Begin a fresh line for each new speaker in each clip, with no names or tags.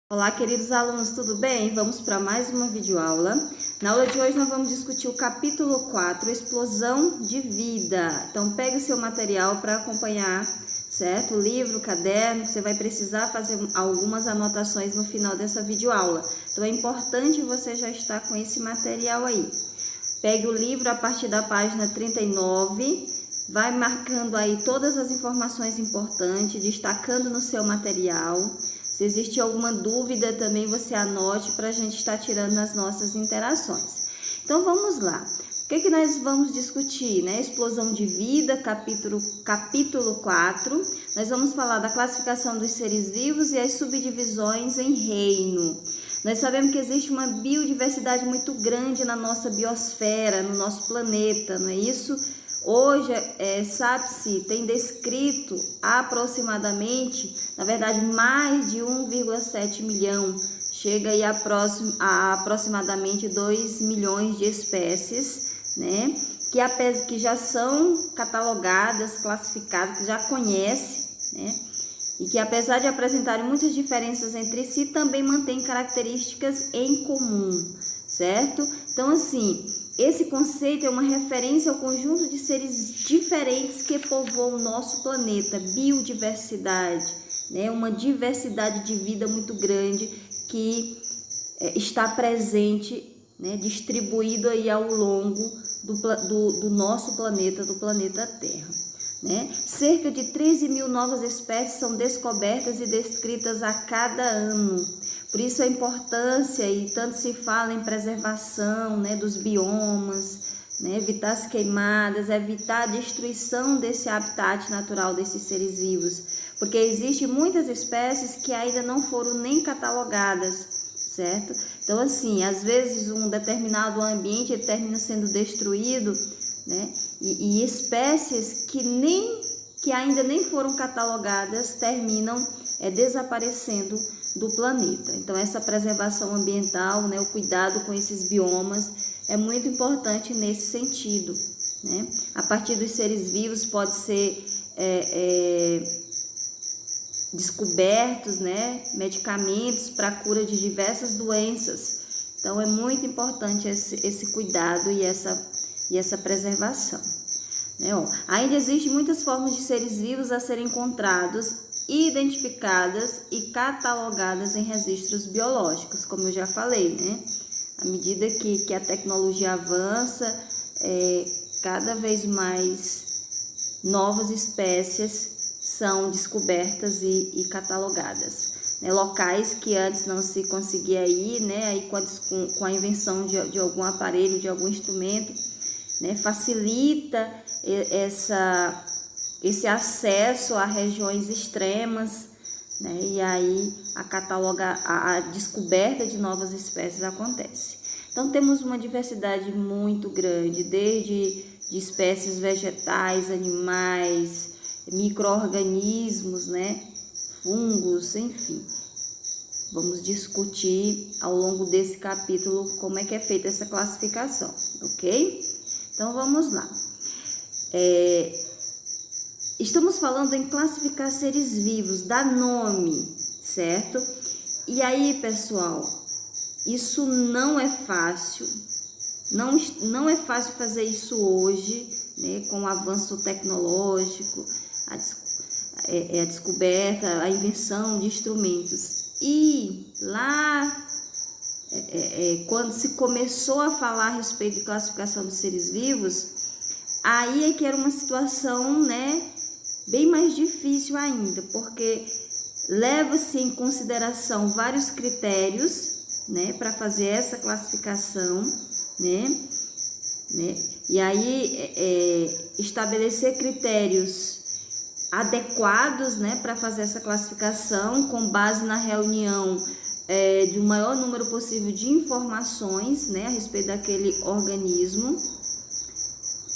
Olá, queridos alunos, tudo bem? Vamos para mais uma videoaula. Na aula de hoje nós vamos discutir o capítulo 4, Explosão de Vida. Então, pegue o seu material para acompanhar, certo? O livro, o caderno, você vai precisar fazer algumas anotações no final dessa videoaula. Então, é importante você já estar com esse material aí. Pegue o livro a partir da página 39, vai marcando aí todas as informações importantes, destacando no seu material. Se existe alguma dúvida também, você anote para a gente estar tirando nas nossas interações. Então, vamos lá. O que nós vamos discutir, né? Explosão de vida, capítulo 4. Nós vamos falar da classificação dos seres vivos e as subdivisões em reino. Nós sabemos que existe uma biodiversidade muito grande na nossa biosfera, no nosso planeta, não é isso? Hoje, sabe-se, tem descrito aproximadamente, na verdade, mais de 1,7 milhão, chega aí a aproximadamente 2 milhões de espécies, né? Que já são catalogadas, classificadas, que já conhece, né? E que apesar de apresentarem muitas diferenças entre si, também mantêm características em comum, certo? Então, assim, esse conceito é uma referência ao conjunto de seres diferentes que povoam o nosso planeta, biodiversidade, né? Uma diversidade de vida muito grande que está presente, né? Distribuído aí ao longo do nosso planeta, do planeta Terra. Né? Cerca de 13 mil novas espécies são descobertas e descritas a cada ano. Por isso a importância, e tanto se fala em preservação, né, dos biomas, né, evitar as queimadas, evitar a destruição desse habitat natural desses seres vivos, porque existem muitas espécies que ainda não foram nem catalogadas, certo? Então, assim, às vezes um determinado ambiente ele termina sendo destruído, né? E espécies que ainda nem foram catalogadas terminam desaparecendo do planeta. Então, essa preservação ambiental, né, o cuidado com esses biomas é muito importante nesse sentido, né? A partir dos seres vivos pode ser descobertos, né, medicamentos para a cura de diversas doenças. Então, é muito importante esse cuidado e essa preservação. Né? Ainda existem muitas formas de seres vivos a serem encontrados, identificadas e catalogadas em registros biológicos, como eu já falei, né? À medida que a tecnologia avança, cada vez mais novas espécies são descobertas e catalogadas. Né? Locais que antes não se conseguia ir, né? Aí com a invenção de algum aparelho, de algum instrumento, né? Facilita esse acesso a regiões extremas, né? E aí a descoberta de novas espécies acontece. Então temos uma diversidade muito grande, desde de espécies vegetais, animais, micro-organismos, né? Fungos, enfim. Vamos discutir ao longo desse capítulo como é que é feita essa classificação, ok? Então vamos lá. Estamos falando em classificar seres vivos, dar nome, certo? E aí, pessoal, isso não é fácil, não é fácil fazer isso hoje, né? Com o avanço tecnológico, a descoberta, a invenção de instrumentos. E lá, quando se começou a falar a respeito de classificação dos seres vivos, aí é que era uma situação, né, bem mais difícil ainda, porque leva-se em consideração vários critérios, né, para fazer essa classificação, né, e aí estabelecer critérios adequados, né, para fazer essa classificação com base na reunião de um maior número possível de informações, né, a respeito daquele organismo,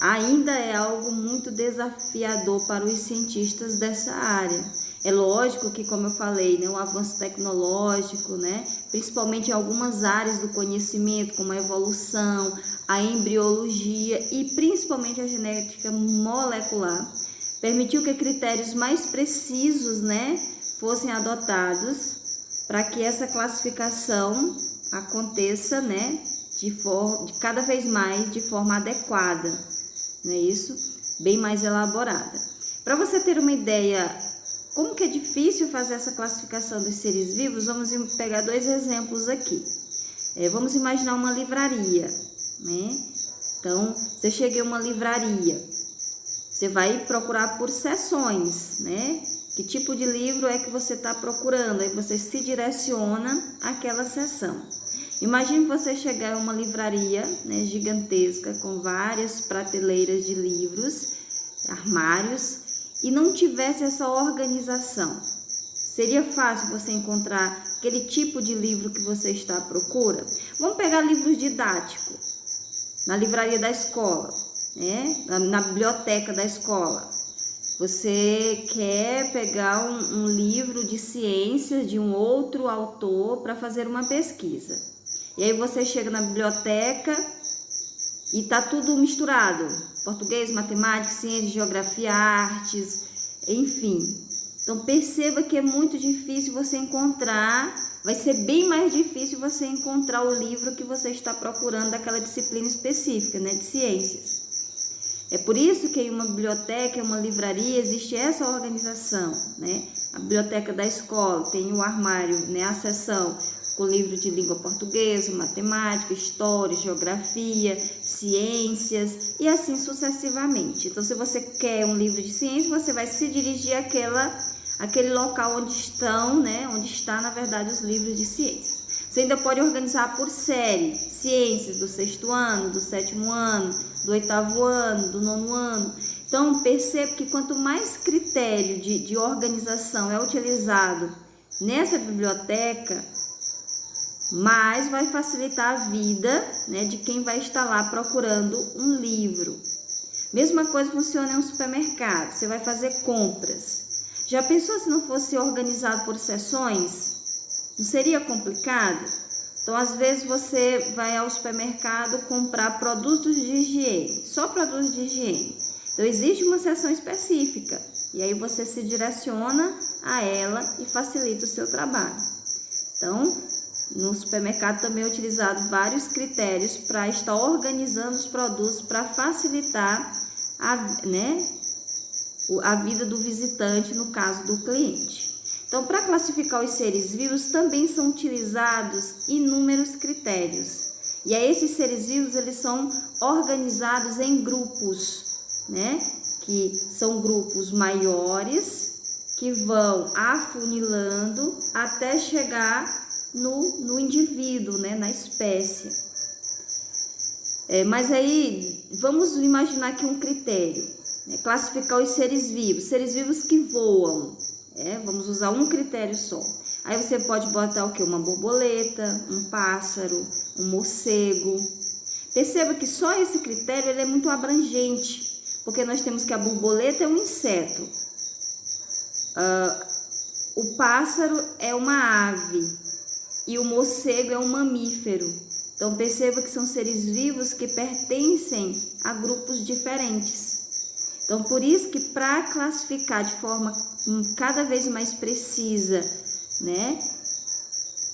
ainda é algo muito desafiador para os cientistas dessa área. É lógico que, como eu falei, né, o avanço tecnológico, né, principalmente em algumas áreas do conhecimento, como a evolução, a embriologia e principalmente a genética molecular, permitiu que critérios mais precisos, né, fossem adotados para que essa classificação aconteça, né, de cada vez mais de forma adequada, não é isso? Bem mais elaborada. Para você ter uma ideia como que é difícil fazer essa classificação dos seres vivos, vamos pegar 2 exemplos aqui. Vamos imaginar uma livraria, né? Então, você chega em uma livraria, você vai procurar por seções, né? Que tipo de livro é que você está procurando? Aí você se direciona àquela seção. Imagine você chegar em uma livraria, né, gigantesca, com várias prateleiras de livros, armários, e não tivesse essa organização. Seria fácil você encontrar aquele tipo de livro que você está à procura? Vamos pegar livros didáticos, na livraria da escola, né? Na biblioteca da escola. Você quer pegar um livro de ciências de um outro autor para fazer uma pesquisa. E aí você chega na biblioteca e tá tudo misturado. Português, matemática, ciência, geografia, artes, enfim. Então perceba que é muito difícil você encontrar, vai ser bem mais difícil você encontrar o livro que você está procurando daquela disciplina específica, né, de ciências. É por isso que em uma biblioteca, em uma livraria, existe essa organização, né? A biblioteca da escola tem o armário, né, a seção com livro de língua portuguesa, matemática, história, geografia, ciências e assim sucessivamente. Então, se você quer um livro de ciência, você vai se dirigir àquele local onde estão, né, onde está, na verdade, os livros de ciências. Você ainda pode organizar por série, ciências do 6º ano, do 7º ano, do 8º ano, do 9º ano. Então, perceba que quanto mais critério de organização é utilizado nessa biblioteca, mais vai facilitar a vida, né, de quem vai estar lá procurando um livro. Mesma coisa funciona em um supermercado, você vai fazer compras. Já pensou se não fosse organizado por seções? Não seria complicado? Então, às vezes você vai ao supermercado comprar produtos de higiene, só produtos de higiene. Então, existe uma seção específica e aí você se direciona a ela e facilita o seu trabalho. Então, no supermercado também é utilizado vários critérios para estar organizando os produtos para facilitar a vida do visitante, no caso do cliente. Então, para classificar os seres vivos, também são utilizados inúmeros critérios. E aí, esses seres vivos, eles são organizados em grupos, né? Que são grupos maiores, que vão afunilando até chegar no indivíduo, né? Na espécie. Mas aí, vamos imaginar aqui um critério, né? Classificar os seres vivos que voam. Vamos usar um critério só. Aí você pode botar o quê? Uma borboleta, um pássaro, um morcego. Perceba que só esse critério ele é muito abrangente, porque nós temos que a borboleta é um inseto, o pássaro é uma ave e o morcego é um mamífero. Então perceba que são seres vivos que pertencem a grupos diferentes. Então, por isso que para classificar de forma cada vez mais precisa, né,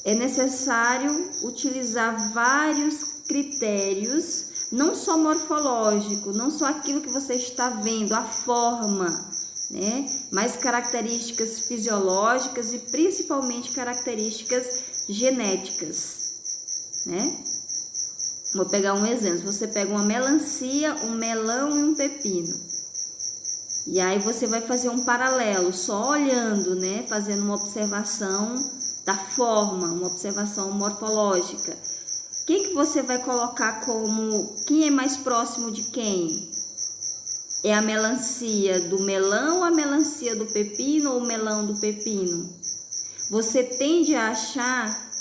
é necessário utilizar vários critérios, não só morfológico, não só aquilo que você está vendo, a forma, né, mas características fisiológicas e principalmente características genéticas, né? Vou pegar um exemplo, você pega uma melancia, um melão e um pepino. E aí você vai fazer um paralelo, só olhando, né? Fazendo uma observação da forma, uma observação morfológica. Quem que você vai colocar como... Quem é mais próximo de quem? É a melancia do melão ou a melancia do pepino ou o melão do pepino? Você tende a achar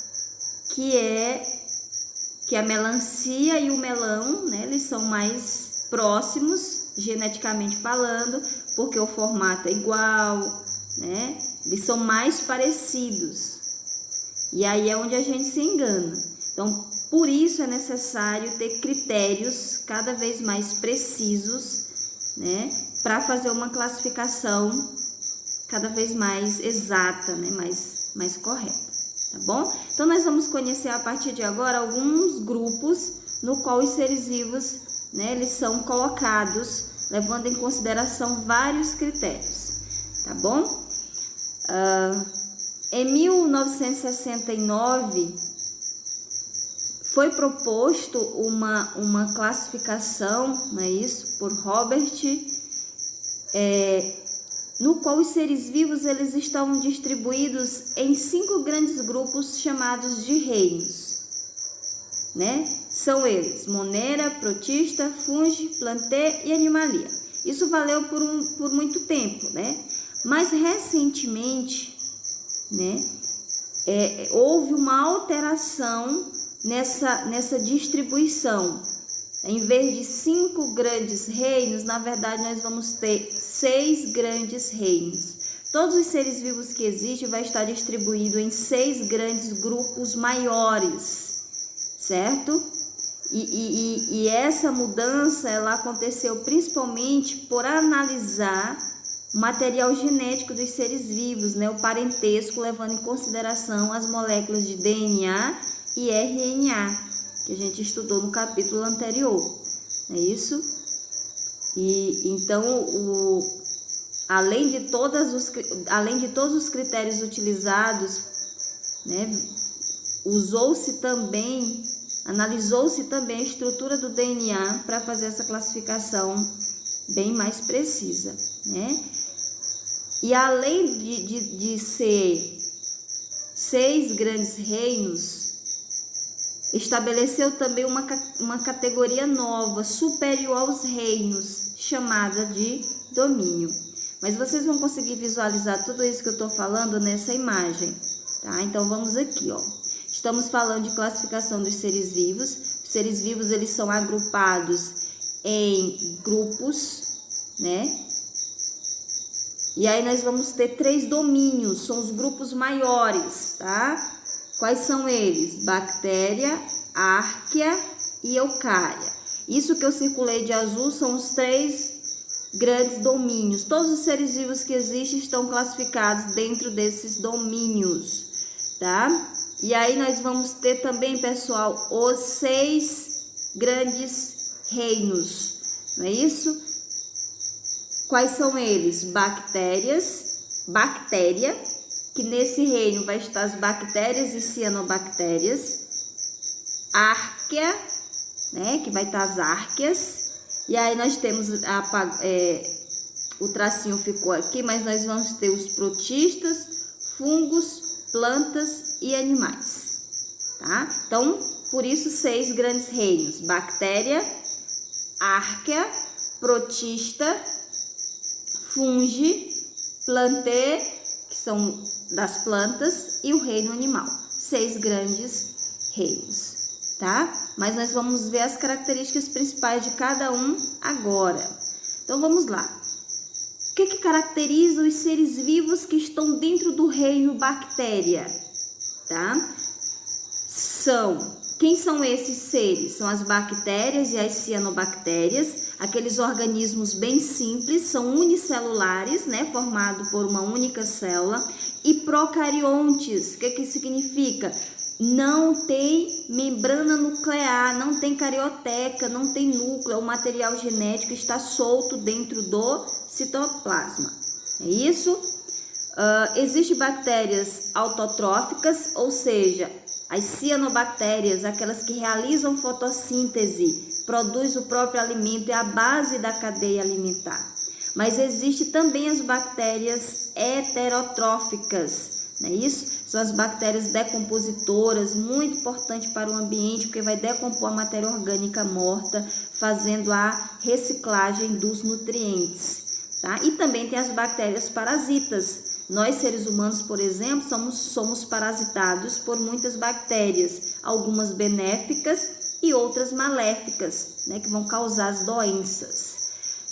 que a melancia e o melão, né? Eles são mais próximos geneticamente falando, porque o formato é igual, né? Eles são mais parecidos. E aí é onde a gente se engana. Então, por isso é necessário ter critérios cada vez mais precisos, né? Para fazer uma classificação cada vez mais exata, né? Mais correta. tá bom? Então, nós vamos conhecer a partir de agora alguns grupos no qual os seres vivos, né, eles são colocados, levando em consideração vários critérios, tá bom? Em 1969, foi proposto uma classificação, não é isso, por Robert, no qual os seres vivos eles estão distribuídos em 5 grandes grupos chamados de reinos, né? São eles: Monera, Protista, Fungi, Plantae e Animalia. Isso valeu por muito tempo, né? Mas recentemente, né, houve uma alteração nessa distribuição. Em vez de 5 grandes reinos, na verdade nós vamos ter 6 grandes reinos. Todos os seres vivos que existem vai estar distribuído em 6 grandes grupos maiores, certo? E essa mudança ela aconteceu principalmente por analisar o material genético dos seres vivos, né? O parentesco, levando em consideração as moléculas de DNA e RNA, que a gente estudou no capítulo anterior, é isso? E então, além de todos os critérios utilizados, né, analisou-se também a estrutura do DNA para fazer essa classificação bem mais precisa, né? E além de ser 6 grandes reinos, estabeleceu também uma categoria nova, superior aos reinos, chamada de domínio. Mas vocês vão conseguir visualizar tudo isso que eu estou falando nessa imagem, tá? Então, vamos aqui, ó. Estamos falando de classificação dos seres vivos. Os seres vivos, eles são agrupados em grupos, né? E aí, nós vamos ter 3 domínios, são os grupos maiores, tá? Quais são eles? Bactéria, árquea e eucária. Isso que eu circulei de azul são os 3 grandes domínios. Todos os seres vivos que existem estão classificados dentro desses domínios, tá? E aí nós vamos ter também, pessoal, os 6 grandes reinos, não é isso? Quais são eles? Bactéria, que nesse reino vai estar as bactérias e cianobactérias, árquea, né, que vai estar as árqueas, e aí nós temos o tracinho ficou aqui, mas nós vamos ter os protistas, fungos, plantas e animais, tá? Então, por isso 6 grandes reinos: bactéria, árquea, protista, fungi, plantae, que são das plantas, e o reino animal. 6 grandes reinos, tá? Mas nós vamos ver as características principais de cada um agora. Então, vamos lá. O que caracteriza os seres vivos que estão dentro do reino bactéria, tá? Quem são esses seres? São as bactérias e as cianobactérias, aqueles organismos bem simples, são unicelulares, né, formado por uma única célula, e procariontes. O que significa? Não tem membrana nuclear, não tem carioteca, não tem núcleo, o material genético está solto dentro do citoplasma. É isso? Existem bactérias autotróficas, ou seja, as cianobactérias, aquelas que realizam fotossíntese, produzem o próprio alimento, é a base da cadeia alimentar. Mas existe também as bactérias heterotróficas, não é isso? São as bactérias decompositoras, muito importante para o ambiente, porque vai decompor a matéria orgânica morta, fazendo a reciclagem dos nutrientes, tá? E também tem as bactérias parasitas. Nós, seres humanos, por exemplo, somos parasitados por muitas bactérias, algumas benéficas e outras maléficas, né, que vão causar as doenças.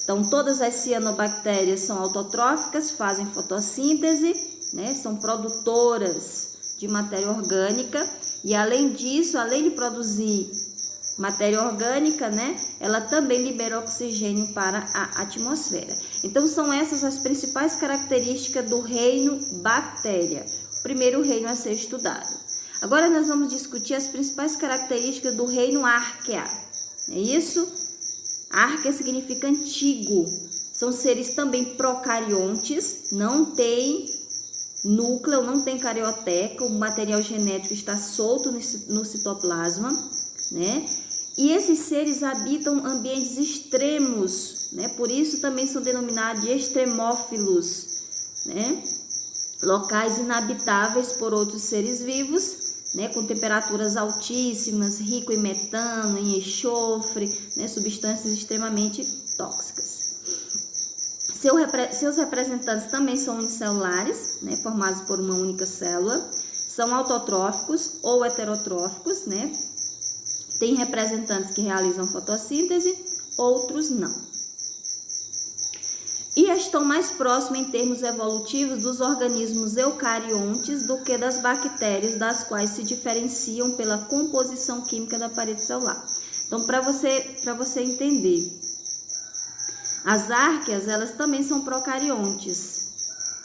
Então, todas as cianobactérias são autotróficas, fazem fotossíntese, né, são produtoras de matéria orgânica, e além disso, além de produzir matéria orgânica, né, ela também libera oxigênio para a atmosfera. Então, são essas as principais características do reino bactéria, o primeiro reino a ser estudado. Agora nós vamos discutir as principais características do reino Arquea. É isso? Arquea significa antigo. São seres também procariontes, não tem núcleo, não tem carioteca, o material genético está solto no citoplasma, né? E esses seres habitam ambientes extremos, né? Por isso também são denominados de extremófilos, né? Locais inabitáveis por outros seres vivos, né? Com temperaturas altíssimas, rico em metano, em enxofre, né? Substâncias extremamente tóxicas. Seus representantes também são unicelulares, né? Formados por uma única célula, são autotróficos ou heterotróficos, né? Tem representantes que realizam fotossíntese, outros não. E estão mais próximos em termos evolutivos dos organismos eucariontes do que das bactérias, das quais se diferenciam pela composição química da parede celular. Então, para você entender, as árqueas, elas também são procariontes,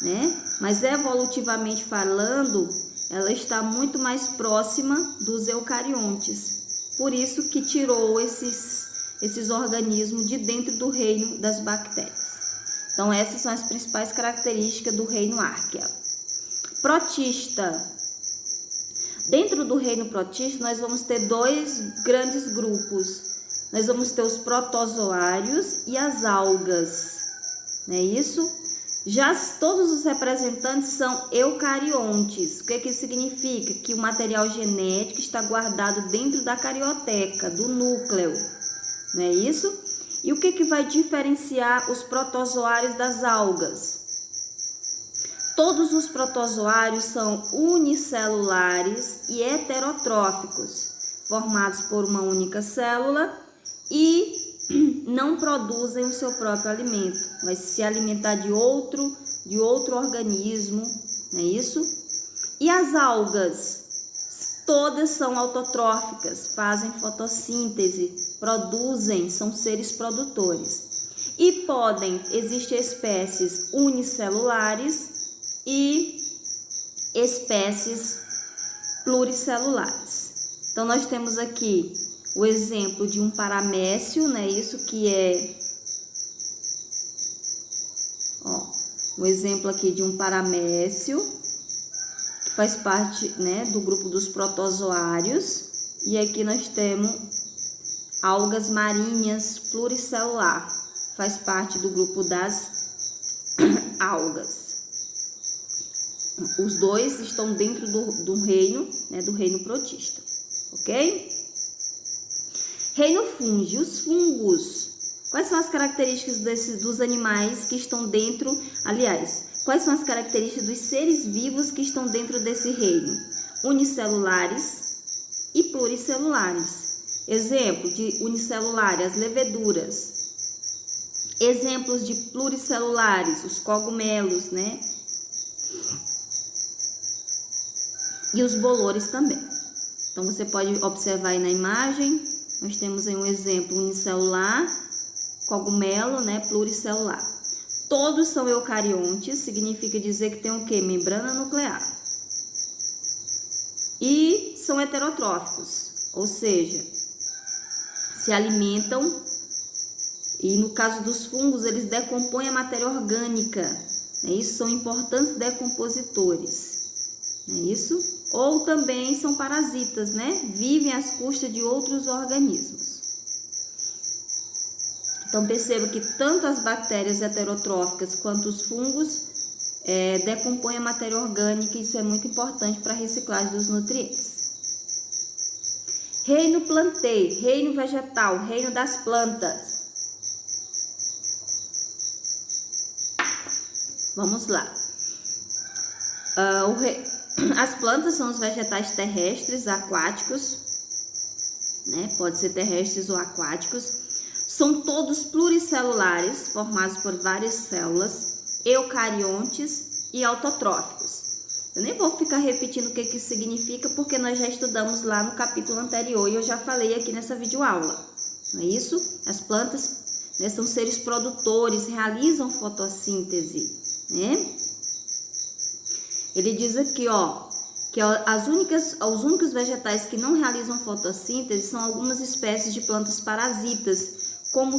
né? Mas evolutivamente falando, ela está muito mais próxima dos eucariontes. Por isso que tirou esses organismos de dentro do reino das bactérias. Então, essas são as principais características do reino Arquea. Protista. Dentro do reino protista, nós vamos ter dois grandes grupos. Nós vamos ter os protozoários e as algas, não é isso? Já todos os representantes são eucariontes. O que isso significa? Que o material genético está guardado dentro da carioteca, do núcleo, não é isso? E o que vai diferenciar os protozoários das algas? Todos os protozoários são unicelulares e heterotróficos, formados por uma única célula e não produzem o seu próprio alimento, vai se alimentar de outro organismo, não é isso? E as algas, todas são autotróficas, fazem fotossíntese, produzem, são seres produtores. E existem espécies unicelulares e espécies pluricelulares. Então, nós temos aqui o exemplo de um paramécio, né? Isso que é, um exemplo aqui de um paramécio, que faz parte, né, do grupo dos protozoários. E aqui nós temos algas marinhas pluricelular, faz parte do grupo das algas. Os dois estão dentro do reino, né, do reino protista, ok? Reino fúngio, os fungos. Quais são as características dos animais que estão dentro, quais são as características dos seres vivos que estão dentro desse reino? Unicelulares e pluricelulares. Exemplo de unicelulares, as leveduras. Exemplos de pluricelulares, os cogumelos, né? E os bolores também. Então, você pode observar aí na imagem, nós temos aí um exemplo unicelular, cogumelo, né, pluricelular. Todos são eucariontes, significa dizer que tem o quê? Membrana nuclear. E são heterotróficos, ou seja, se alimentam, e no caso dos fungos, eles decompõem a matéria orgânica, né? Isso são importantes decompositores, não é isso? Ou também são parasitas, né? Vivem às custas de outros organismos. Então, perceba que tanto as bactérias heterotróficas quanto os fungos decompõem a matéria orgânica, e isso é muito importante para a reciclagem dos nutrientes. Reino plantae, reino vegetal, reino das plantas. Vamos lá. As plantas são os vegetais terrestres, aquáticos, né? Pode ser terrestres ou aquáticos. São todos pluricelulares, formados por várias células, eucariontes e autotróficos. Eu nem vou ficar repetindo o que isso significa, porque nós já estudamos lá no capítulo anterior e eu já falei aqui nessa videoaula. Não é isso? As plantas, né, são seres produtores, realizam fotossíntese, né? Ele diz aqui, que que os únicos vegetais que não realizam fotossíntese são algumas espécies de plantas parasitas, como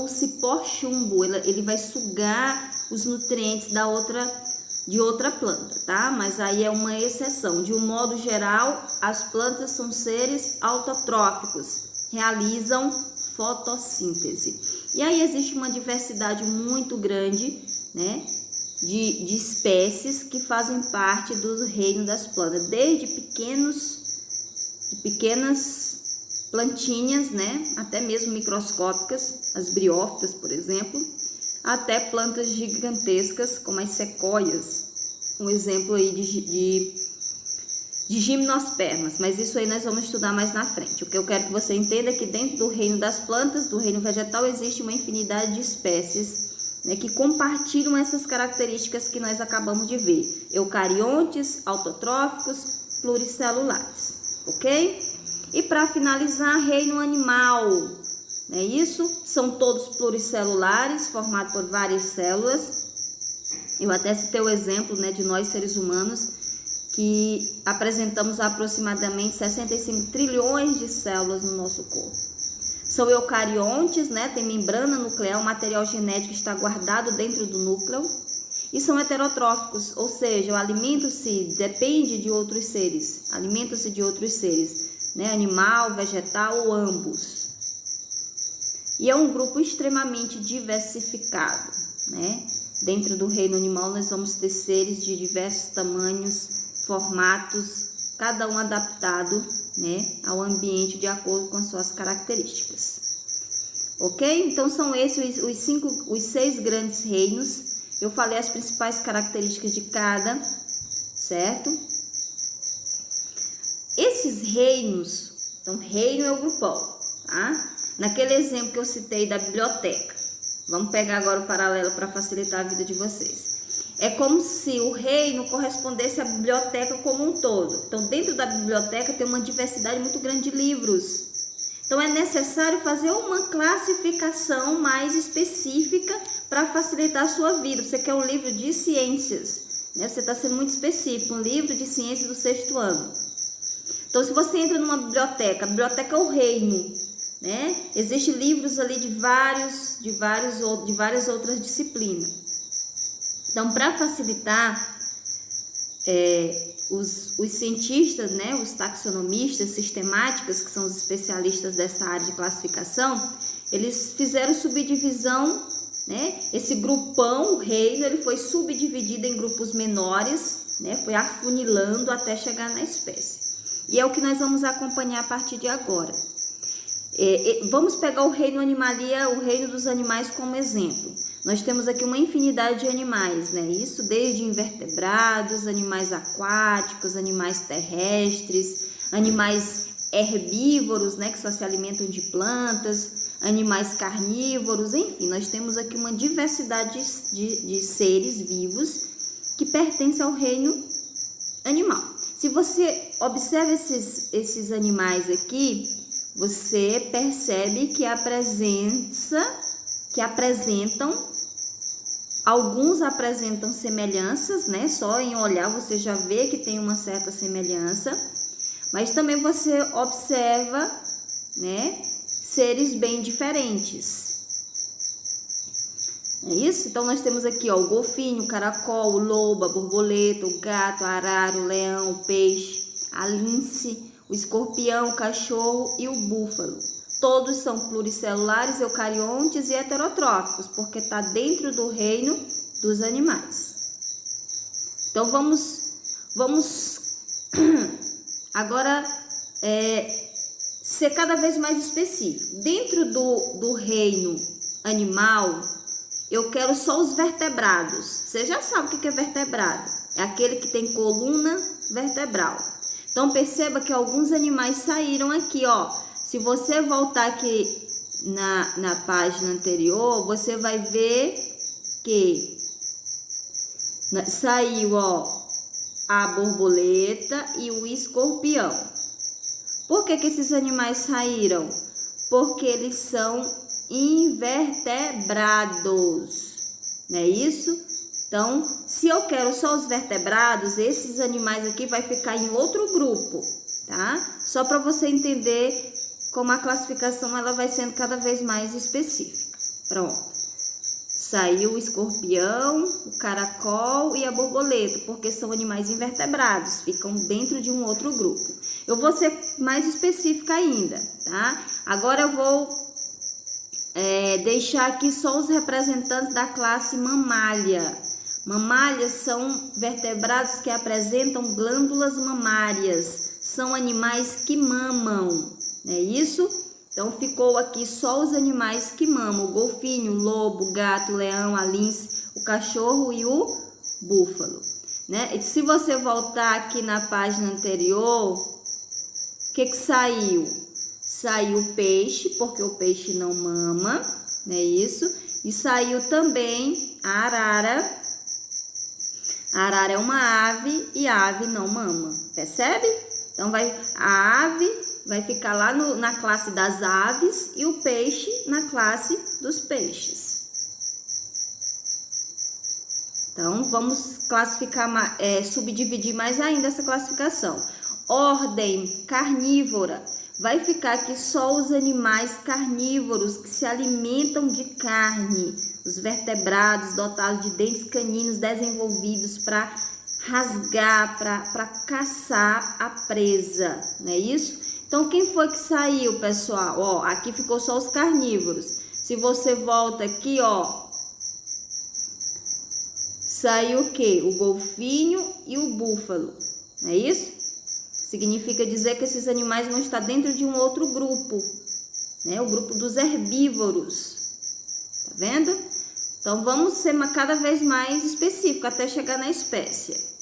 o cipó-chumbo. Ele vai sugar os nutrientes de outra planta, tá? Mas aí é uma exceção. De um modo geral, as plantas são seres autotróficos, realizam fotossíntese. E aí existe uma diversidade muito grande, né, de espécies que fazem parte do reino das plantas, desde pequenas plantinhas, né, até mesmo microscópicas, as briófitas, por exemplo, até plantas gigantescas como as sequoias, um exemplo aí de gimnospermas, mas isso aí nós vamos estudar mais na frente. O que eu quero que você entenda é que dentro do reino das plantas, do reino vegetal, existe uma infinidade de espécies, né, que compartilham essas características que nós acabamos de ver: eucariontes, autotróficos, pluricelulares, ok? E para finalizar, reino animal, não é isso? São todos pluricelulares, formados por várias células. Eu até citei o exemplo, né, de nós seres humanos, que apresentamos aproximadamente 65 trilhões de células no nosso corpo. São eucariontes, né? Tem membrana nuclear, o material genético está guardado dentro do núcleo. E são heterotróficos, ou seja, alimentam-se, depende de outros seres, alimentam-se de outros seres, né? Animal, vegetal ou ambos. E é um grupo extremamente diversificado, né? Dentro do reino animal nós vamos ter seres de diversos tamanhos, formatos, cada um adaptado, né, ao ambiente de acordo com as suas características. Ok? Então são esses os 6 grandes reinos. Eu falei as principais características de cada, certo? Esses reinos, então reino é o grupão, tá? Naquele exemplo que eu citei da biblioteca, vamos pegar agora o paralelo para facilitar a vida de vocês. É como se o reino correspondesse à biblioteca como um todo. Então, dentro da biblioteca tem uma diversidade muito grande de livros. Então, é necessário fazer uma classificação mais específica para facilitar a sua vida. Você quer um livro de ciências, né? Você está sendo muito específico, um livro de ciências do 6º ano. Então, se você entra numa biblioteca, a biblioteca é o reino, né? Existem livros ali de várias outras disciplinas. Então, para facilitar, os cientistas, né, os taxonomistas, sistemáticas, que são os especialistas dessa área de classificação, eles fizeram subdivisão, né? Esse grupão, o reino, ele foi subdividido em grupos menores, né? Foi afunilando até chegar na espécie. E é o que nós vamos acompanhar a partir de agora. Vamos pegar o reino animalia, o reino dos animais como exemplo. Nós temos aqui uma infinidade de animais, né? Isso desde invertebrados, animais aquáticos, animais terrestres, animais herbívoros, né? Que só se alimentam de plantas, animais carnívoros, enfim, nós temos aqui uma diversidade de seres vivos que pertencem ao reino animal. Se você observa esses animais aqui, você percebe que alguns apresentam semelhanças, né? Só em olhar você já vê que tem uma certa semelhança, mas também você observa, né, seres bem diferentes. É isso? Então nós temos aqui, ó, o golfinho, o caracol, o lobo, a borboleta, o gato, a arara, o leão, o peixe, a lince, o escorpião, o cachorro e o búfalo. Todos são pluricelulares, eucariontes e heterotróficos, porque está dentro do reino dos animais. Então, vamos agora ser cada vez mais específico. Dentro do reino animal, eu quero só os vertebrados. Você já sabe o que é vertebrado. É aquele que tem coluna vertebral. Então, perceba que alguns animais saíram aqui, ó. Se você voltar aqui na página anterior, você vai ver que saiu, ó, a borboleta e o escorpião. Por que esses animais saíram? Porque eles são invertebrados, não é isso? Então, se eu quero só os vertebrados, esses animais aqui vai ficar em outro grupo, tá? Só para você entender como a classificação ela vai sendo cada vez mais específica. Pronto. Saiu o escorpião, o caracol e a borboleta, porque são animais invertebrados, ficam dentro de um outro grupo. Eu vou ser mais específica ainda, tá? Agora eu vou deixar aqui só os representantes da classe mamália. Mamálias são vertebrados que apresentam glândulas mamárias, são animais que mamam, não é isso? Então, ficou aqui só os animais que mamam: o golfinho, o lobo, o gato, o leão, a lince, o cachorro e o búfalo, né? E se você voltar aqui na página anterior, o que saiu? Saiu o peixe, porque o peixe não mama, não é isso? E saiu também a arara. A arara é uma ave e a ave não mama, percebe? Então, a ave vai ficar lá na classe das aves e o peixe na classe dos peixes. Então, vamos classificar, subdividir mais ainda essa classificação. Ordem carnívora. Vai ficar aqui só os animais carnívoros que se alimentam de carne. Os vertebrados dotados de dentes caninos desenvolvidos para rasgar, para caçar a presa, não é isso? Então, quem foi que saiu, pessoal? Ó, aqui ficou só os carnívoros. Se você volta aqui, ó, saiu o quê? O golfinho e o búfalo, não é isso? Significa dizer que esses animais vão estar dentro de um outro grupo, né? O grupo dos herbívoros, tá vendo? Então, vamos ser cada vez mais específico até chegar na espécie.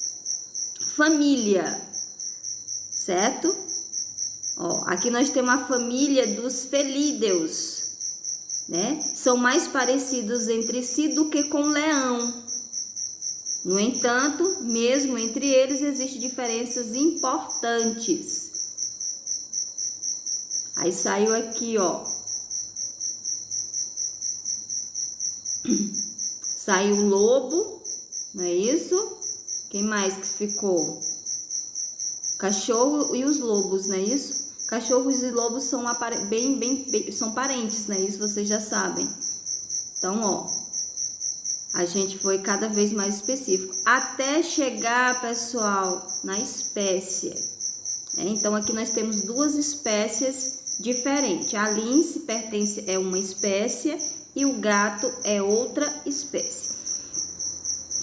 Família, certo? Ó, aqui nós temos a família dos felídeos, né? São mais parecidos entre si do que com o leão. No entanto, mesmo entre eles existem diferenças importantes. Aí saiu aqui, ó. Saiu o lobo, não é isso? Quem mais que ficou? Cachorro e os lobos, não é isso? Cachorros e lobos são são parentes, né? Isso vocês já sabem. Então, ó, a gente foi cada vez mais específico. Até chegar, pessoal, na espécie. Então, aqui nós temos duas espécies diferentes. A lince é uma espécie e o gato é outra espécie.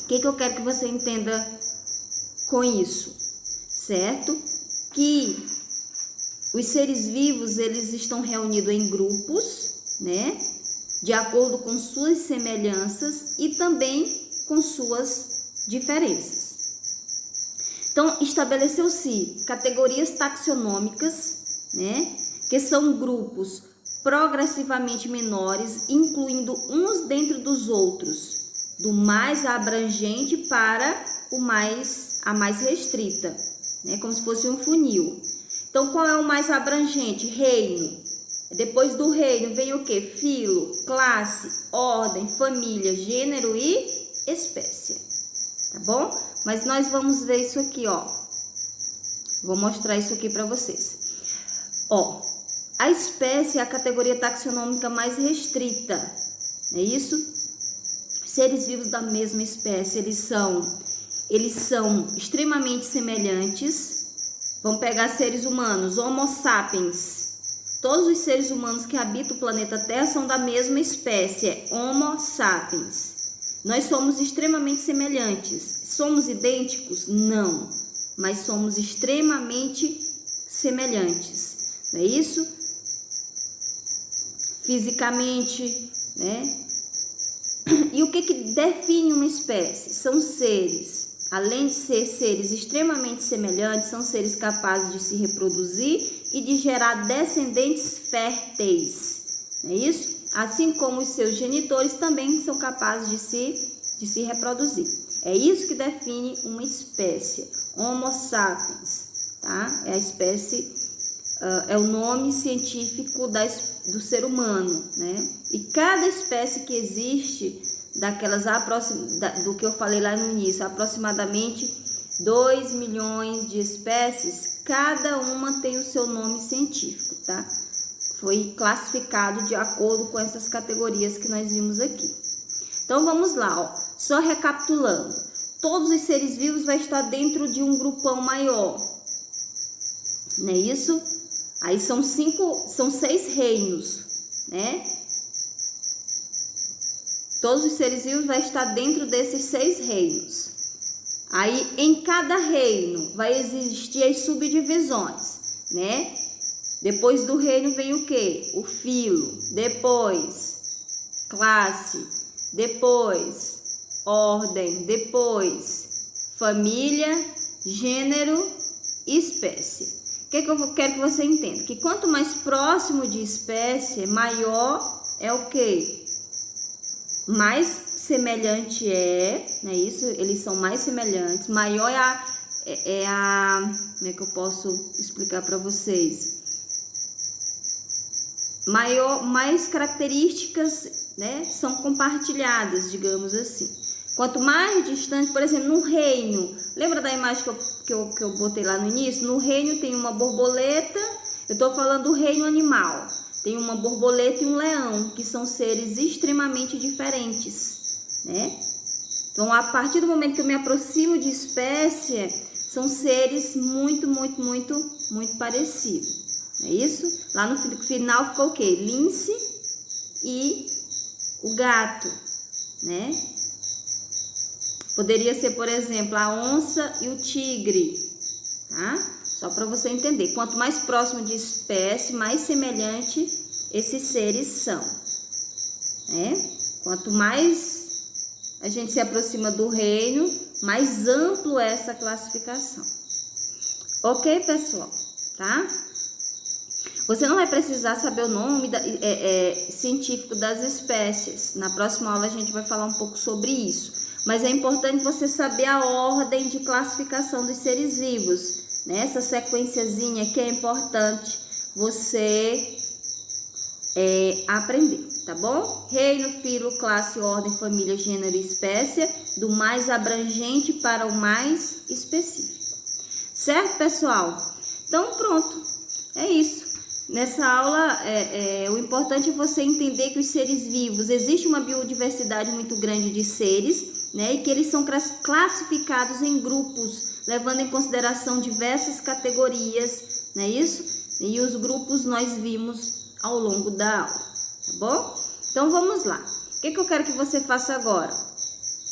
O que eu quero que você entenda com isso? Certo? Que os seres vivos, eles estão reunidos em grupos, né? De acordo com suas semelhanças e também com suas diferenças. Então, estabeleceu-se categorias taxonômicas, né? Que são grupos progressivamente menores, incluindo uns dentro dos outros, do mais abrangente para a mais restrita, né? Como se fosse um funil. Então, qual é o mais abrangente? Reino. Depois do reino vem o que? Filo, classe, ordem, família, gênero e espécie. Tá bom? Mas nós vamos ver isso aqui, ó. Vou mostrar isso aqui para vocês. Ó, a espécie é a categoria taxonômica mais restrita. É isso? Seres vivos da mesma espécie, eles são extremamente semelhantes. Vamos pegar seres humanos, Homo sapiens. Todos os seres humanos que habitam o planeta Terra são da mesma espécie, Homo sapiens. Nós somos extremamente semelhantes. Somos idênticos? Não, mas somos extremamente semelhantes. Não é isso? Fisicamente, né? E o que define uma espécie? São seres. Além de ser seres extremamente semelhantes, são seres capazes de se reproduzir e de gerar descendentes férteis, não é isso? Assim como os seus genitores também são capazes de se reproduzir. É isso que define uma espécie, Homo sapiens, tá? É a espécie, é o nome científico do ser humano, né? E cada espécie que existe do que eu falei lá no início, aproximadamente 2 milhões de espécies, cada uma tem o seu nome científico, tá? Foi classificado de acordo com essas categorias que nós vimos aqui. Então vamos lá, ó. Só recapitulando. Todos os seres vivos vão estar dentro de um grupão maior. Não é isso? Aí são 6 reinos, né? Todos os seres vivos vão estar dentro desses 6 reinos. Aí em cada reino vai existir as subdivisões, né? Depois do reino vem o quê? O filo, depois classe, depois ordem, depois família, gênero e espécie. O que eu quero que você entenda? Que quanto mais próximo de espécie, maior é o quê? Mais semelhante não é isso? Eles são mais semelhantes, maior como é que eu posso explicar para vocês? Mais características, né, são compartilhadas, digamos assim. Quanto mais distante, por exemplo, no reino, lembra da imagem que eu botei lá no início? No reino tem uma borboleta, eu estou falando do reino animal, tem uma borboleta e um leão, que são seres extremamente diferentes, né? Então, a partir do momento que eu me aproximo de espécie, são seres muito parecidos. É isso? Lá no final ficou o quê? Lince e o gato, né? Poderia ser, por exemplo, a onça e o tigre, tá? Só para você entender. Quanto mais próximo de espécie, mais semelhante esses seres são, né? Quanto mais a gente se aproxima do reino, mais amplo é essa classificação. Ok, pessoal? Tá? Você não vai precisar saber o nome científico das espécies. Na próxima aula a gente vai falar um pouco sobre isso. Mas é importante você saber a ordem de classificação dos seres vivos, né? Essa sequenciazinha que é importante você aprender, tá bom? Reino, filo, classe, ordem, família, gênero e espécie, do mais abrangente para o mais específico. Certo, pessoal? Então, pronto. É isso. Nessa aula, o importante é você entender que os seres vivos, existe uma biodiversidade muito grande de seres, né? E que eles são classificados em grupos, levando em consideração diversas categorias, não é isso? E os grupos nós vimos ao longo da aula, tá bom? Então, vamos lá. O que eu quero que você faça agora?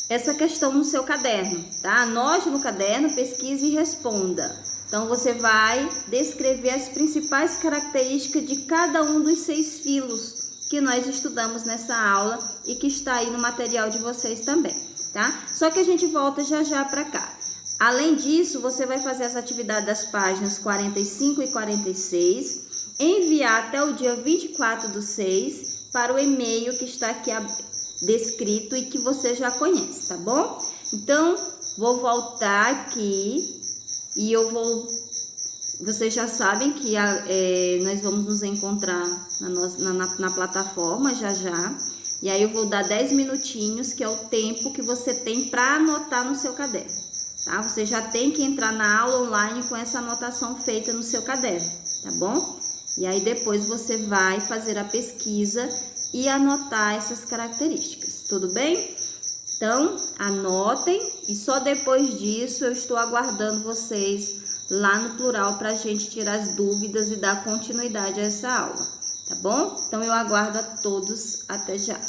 Essa questão no seu caderno, tá? Anote no caderno, pesquise e responda. Então, você vai descrever as principais características de cada um dos 6 filos que nós estudamos nessa aula e que está aí no material de vocês também, tá? Só que a gente volta já para cá. Além disso, você vai fazer essa atividade das páginas 45 e 46, enviar até o dia 24/6 para o e-mail que está aqui descrito e que você já conhece, tá bom? Então, vou voltar aqui. E vocês já sabem que nós vamos nos encontrar na plataforma já. E aí eu vou dar 10 minutinhos, que é o tempo que você tem para anotar no seu caderno, tá? Você já tem que entrar na aula online com essa anotação feita no seu caderno, tá bom? E aí depois você vai fazer a pesquisa e anotar essas características, tudo bem? Então, anotem e só depois disso eu estou aguardando vocês lá no plural para a gente tirar as dúvidas e dar continuidade a essa aula, tá bom? Então, eu aguardo a todos. Até já!